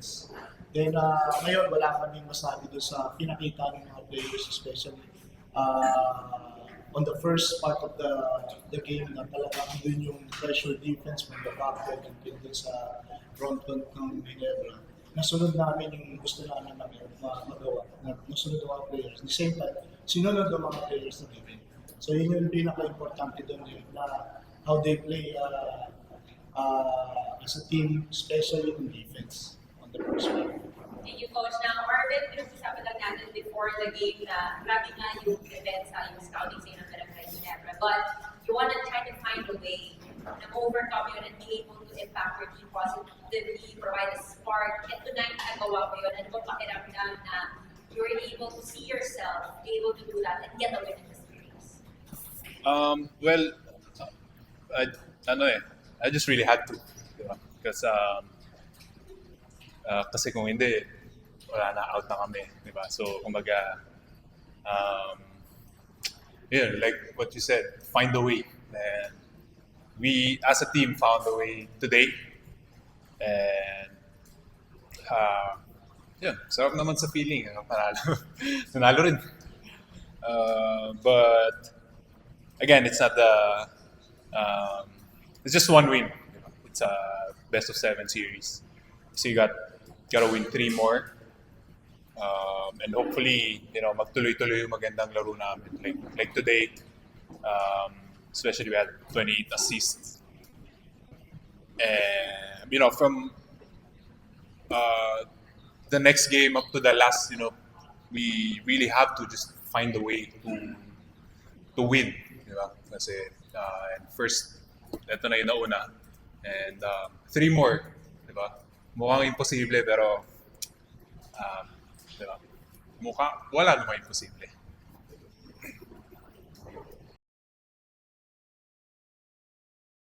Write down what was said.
defense. Then ngayon wala kaming masabi doon sa pinakita ng mga players, especially on the first part of the game na talagang doon yung pressure defense from the backcourt until dun sa frontcourt ng Ginebra. Nasunod namin yung gusto namin magawa, nasunod ng mga players. At the same time, sinunod ng mga players na game. So yun yung pinaka-importante doon na how they play as a team, especially in defense on the first part. Thank you, Coach. Now, Marvin, pinag-usapan lang natin before the game na grabe nga yung events, yung scouting sa ng Barangay Ginebra. But you want to try to find a way na overcome yun and be able to impact your team positively, provide a spark. And tonight, nagawa mo yun. Ano ba pakiramdam na you were able to see yourself able to do that and get a win in the series? Well, I just really had to, diba? Because kasi kung hindi, wala na, out na kami, di ba? So, kumbaga, like what you said, find a way. And we, as a team, found a way today. And, sarap naman sa feeling, panalo. Nanalo rin. But, again, it's not it's just one win. It's a best of 7 series. So you gotta win 3 more. And hopefully, magtuloy-tuloy yung magandang laro namin. Like today, especially we had 28 assists. And, from the next game up to the last, we really have to just find a way to win. Diba? Kasi, and first, ito na yung nauna. And 3 more. Diba? Mukhang imposible pero diba? Wala namang imposible.